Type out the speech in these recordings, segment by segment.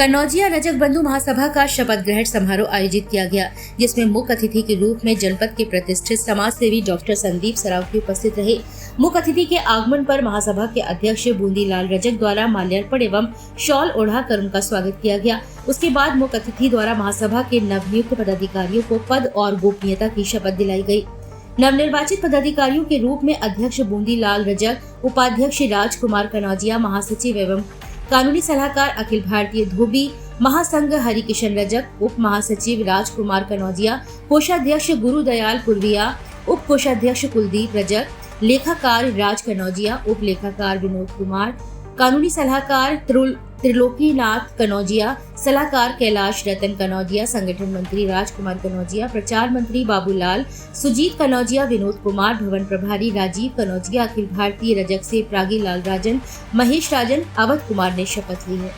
कन्नौजिया रजक बंधु महासभा का शपथ ग्रहण समारोह आयोजित किया गया, जिसमें मुख्य अतिथि के रूप में जनपद के प्रतिष्ठित समाज सेवी डॉक्टर संदीप सरावगी उपस्थित रहे। मुख्य अतिथि के आगमन पर महासभा के अध्यक्ष बूंदीलाल रजक द्वारा माल्यार्पण एवं शॉल ओढ़ाकर उनका स्वागत किया गया। उसके बाद मुख्य अतिथि द्वारा महासभा के नवनियुक्त पदाधिकारियों को पद और गोपनीयता की शपथ दिलाई गयी। नवनिर्वाचित पदाधिकारियों के रूप में अध्यक्ष बूंदीलाल रजक, उपाध्यक्ष राजकुमार कन्नौजिया, महासचिव एवं कानूनी सलाहकार अखिल भारतीय धोबी महासंघ हरिकिशन रजक, उप महासचिव राजकुमार कन्नौजिया, कोषाध्यक्ष गुरुदयाल पुरविया, उप कोषाध्यक्ष कुलदीप रजक, लेखाकार राज कन्नौजिया, उप लेखाकार विनोद कुमार, कानूनी सलाहकार त्रिलोकीनाथ कन्नौजिया, सलाहकार कैलाश रतन कन्नौजिया, संगठन मंत्री राजकुमार कन्नौजिया, प्रचार मंत्री बाबूलाल, सुजीत कन्नौजिया, विनोद कुमार, भवन प्रभारी राजीव कन्नौजिया, अखिल भारतीय रजक से प्रागीलाल राजन, महेश राजन, अवध कुमार ने शपथ ली है।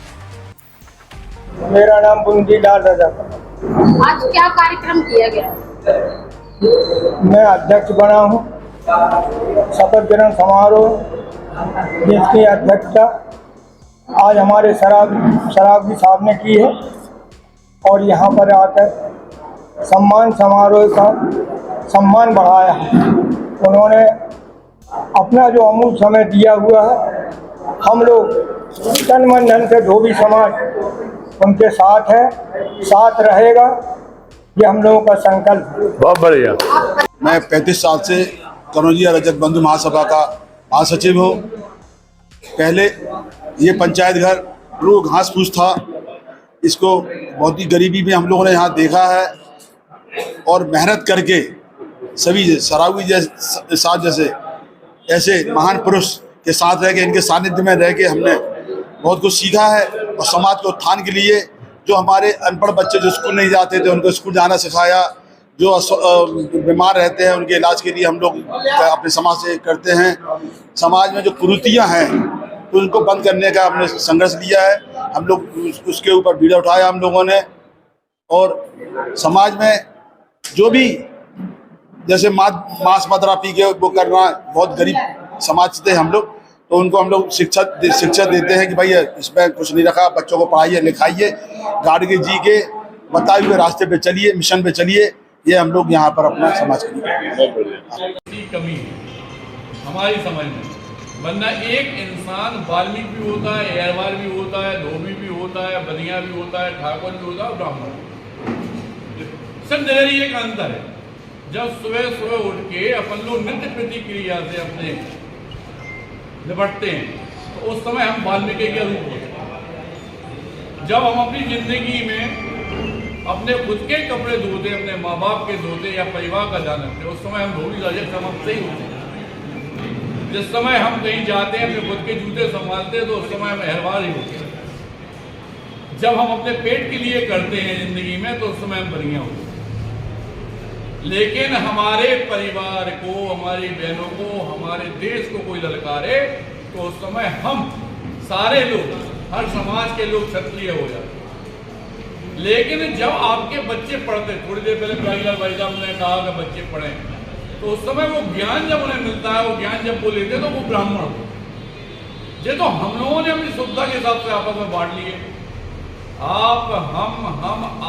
मेरा नाम बूंदीलाल रजक। आज क्या कार्यक्रम किया गया? मैं अध्यक्ष बना हूँ शपथ ग्रहण समारोह, जिसकी अध्यक्षता आज हमारे सरावगी साहब ने की है और यहाँ पर आकर सम्मान समारोह का सम्मान बढ़ाया है। उन्होंने अपना जो अमूल्य समय दिया हुआ है, हम लोग तन मन धन से धोबी समाज उनके साथ है, साथ रहेगा, ये हम लोगों का संकल्प। बहुत बढ़िया। मैं 35 साल से कन्नौजिया रजक बंधु महासभा का महासचिव हूँ। पहले ये पंचायत घर लोग घास फूस था, इसको बहुत ही गरीबी में हम लोगों ने यहाँ देखा है और मेहनत करके सभी सरावगी साहब जैसे ऐसे महान पुरुष के साथ रह के, इनके सानिध्य में रह के हमने बहुत कुछ सीखा है और समाज के उत्थान के लिए जो हमारे अनपढ़ बच्चे जो स्कूल नहीं जाते थे उनको स्कूल जाना सिखाया, जो बीमार रहते हैं उनके इलाज के लिए हम लोग अपने समाज से करते हैं। समाज में जो कुरीतियाँ हैं उनको बंद करने का हमने संघर्ष लिया है, हम लोग उसके ऊपर बीड़ा उठाया हम लोगों ने। और समाज में जो भी जैसे मांस मदिरा पी के वो करना, बहुत गरीब समाज थे हम लोग, तो उनको हम लोग शिक्षा देते हैं कि भाई इसमें कुछ नहीं रखा, बच्चों को पढ़ाइए लिखाइए, गाड़ी के जी के बताए हुए रास्ते पे चलिए, मिशन पे चलिए। ये हम लोग यहाँ पर अपना समाज की कमी हमारी समझ में, वरना एक इंसान वाल्मीकि भी होता है, एरवाल भी होता है, धोबी भी होता है, बनिया भी होता है, ठाकुर भी होता है, ब्राह्मण। सब नजरिए का अंतर है। जब सुबह सुबह उठ के अपन लोग नित्य प्रतिक्रिया से अपने निपटते हैं तो उस समय हम वाल्मीकि के रूप होते हैं। जब हम अपनी जिंदगी में अपने खुद के कपड़े धोते, अपने माँ बाप के धोते या परिवार का ध्यान रखते, उस समय हम धोबी रजक समाप्त ही होते हैं। जिस समय हम कहीं जाते हैं अपने खुद के जूते संभालते हैं तो उस समय हम अहरवाल ही होते हैं। जब हम अपने पेट के लिए करते हैं जिंदगी में तो उस समय हम बनिया होते हैं। लेकिन हमारे परिवार को, हमारी बहनों को, हमारे देश को कोई ललकारे तो उस समय हम सारे लोग, हर समाज के लोग क्षत्रिय हो जाते। लेकिन जब आपके बच्चे पढ़ते, थोड़ी देर पहले भाई साहब ने कहा कि बच्चे पढ़ें, तो उस समय वो ज्ञान जब उन्हें मिलता है, वो ज्ञान जब वो लेते तो वो ब्राह्मण होते। ये तो हम लोगों ने अपनी सुविधा के हिसाब से आपस में बांट लिए। आप, हम,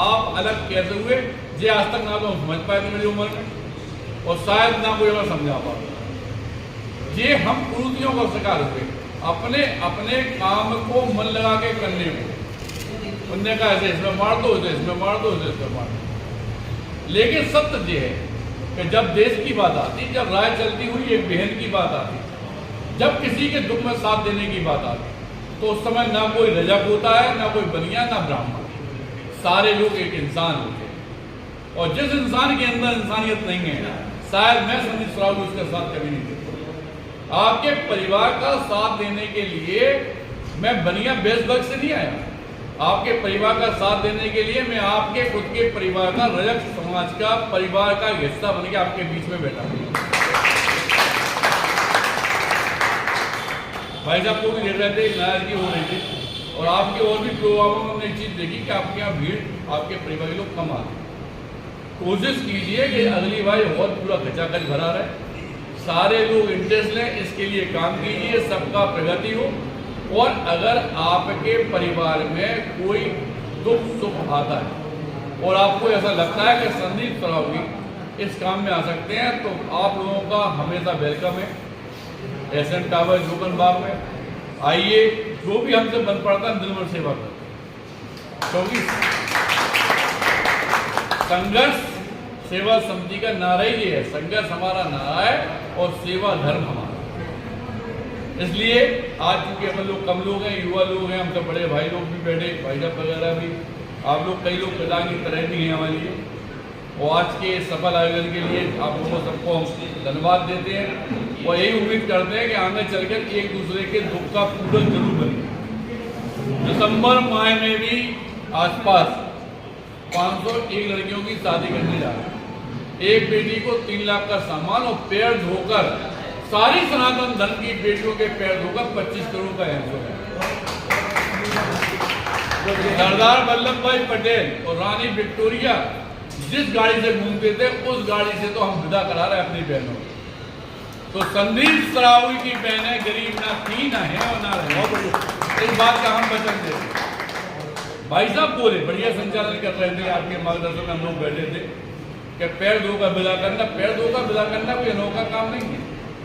आप अलग कैसे हुए, ये आज तक ना तो हम समझ पाए थे मेरी उम्र में, और शायद ना कोई हमें समझा पाता। ये हम कुरीतियों का शिकार हुए, अपने अपने काम को मन लगा के करने को। उनने कहा ऐसे इसमें मार दो, इसे इसमें मार दो, इसे इसमें मार दो। लेकिन सत्य ये है कि जब देश की बात आती, जब राय चलती हुई एक बहन की बात आती, जब किसी के दुख में साथ देने की बात आती, तो उस समय ना कोई रजक होता है, ना कोई बनिया, ना ब्राह्मण, सारे लोग एक इंसान होते हैं। और जिस इंसान के अंदर इंसानियत नहीं है, शायद मैं संदीप सरावगी उसके साथ कभी नहीं देता। आपके परिवार का साथ देने के लिए मैं बनिया बेसबक से नहीं आया। आपके परिवार का साथ देने के लिए मैं आपके खुद के परिवार का, रजक समाज का, परिवार का हिस्सा बन के आपके बीच में बैठा हूं। भाई साहब को भी देख रहे थे, नाराजगी हो रही थी, और आपके और भी प्रोग्रामों में हमने एक चीज देखी कि आपके यहाँ भीड़, आपके परिवार के लोग कम आते। कोशिश कीजिए कि अगली बार और पूरा खचाखच भरा रहे, सारे लोग इंटरेस्ट लें, इसके लिए काम कीजिए, सबका प्रगति हो। और अगर आपके परिवार में कोई दुख सुख आता है और आपको ऐसा लगता है कि संदीप सरावगी इस काम में आ सकते हैं, तो आप लोगों का हमेशा वेलकम है एसएन टावर जोगन बाग में। आइए, जो भी हमसे बन पड़ता है दिल भर सेवा करें, क्योंकि संघर्ष सेवा समिति का नारा ही है, संघर्ष हमारा नारा है और सेवा धर्म हमारा। इसलिए आज चूंकि हम लोग कम लोग हैं, युवा लोग हैं, हमसे बड़े भाई लोग भी बैठे, भाई साहब वगैरह भी, आप लोग कई लोग पिता की तरह भी हैं हमारे लिए, और आज के सफल आयोजन के लिए आप लोगों सबको हम धन्यवाद देते हैं और यही उम्मीद करते हैं कि आगे चलकर एक दूसरे के दुख का पूरक जरूर बने। दिसंबर माह में भी आसपास 501 लड़कियों की शादी करने जा रहे हैं। एक बेटी को 3 लाख का सम्मान और पैर धोकर, सारी सनातन धर्म की बेटियों के पैर धोकर 25 करोड़ का ऐंसो है। सरदार वल्लभ भाई पटेल और रानी विक्टोरिया जिस गाड़ी से घूमते थे उस गाड़ी से तो हम विदा करा रहे अपनी बहनों को। तो संदीप सरावगी की बहनें गरीब ना थी, ना है और ना रहे, इस बात का हम वचन देते। भाई साहब बोले, बढ़िया संचालन कर रहे थे, आपके मार्गदर्शन में हम लोग बैठे थे कि पैर धोकर विदा करना, पैर धोकर विदा करना कोई अनोखा काम नहीं है।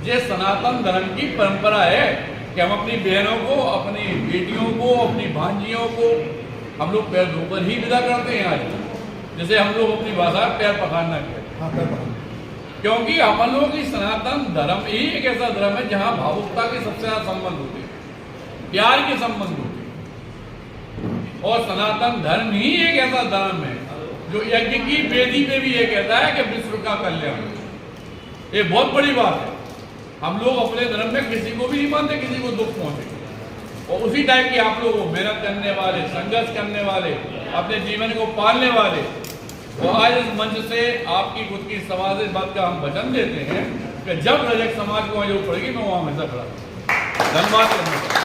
ये सनातन धर्म की परंपरा है कि हम अपनी बहनों को, अपनी बेटियों को, अपनी भांजियों को हम लोग पैर धोकर ही विदा करते हैं। आज जैसे हम लोग अपनी भाषा पैर पखारना कहते हैं, क्योंकि हम लोगों की सनातन धर्म ही एक ऐसा धर्म है जहाँ भावुकता के सबसे ज्यादा संबंध होते हैं, प्यार के संबंध होते हैं, और सनातन धर्म ही एक ऐसा धर्म है जो यज्ञ की वेदी पे भी ये कहता है कि विश्व का कल्याण। ये बहुत बड़ी बात है। हम लोग अपने धर्म में किसी को भी नहीं मानते, किसी को दुख पहुंचे, और उसी टाइप की आप लोग मेहनत करने वाले, संघर्ष करने वाले, अपने जीवन को पालने वाले, और आज इस मंच से आपकी खुद की समाज से इस बात का हम वचन देते हैं कि जब रजक समाज को जरूरत पड़ेगी मैं वहां हमेशा खड़ा। धन्यवाद।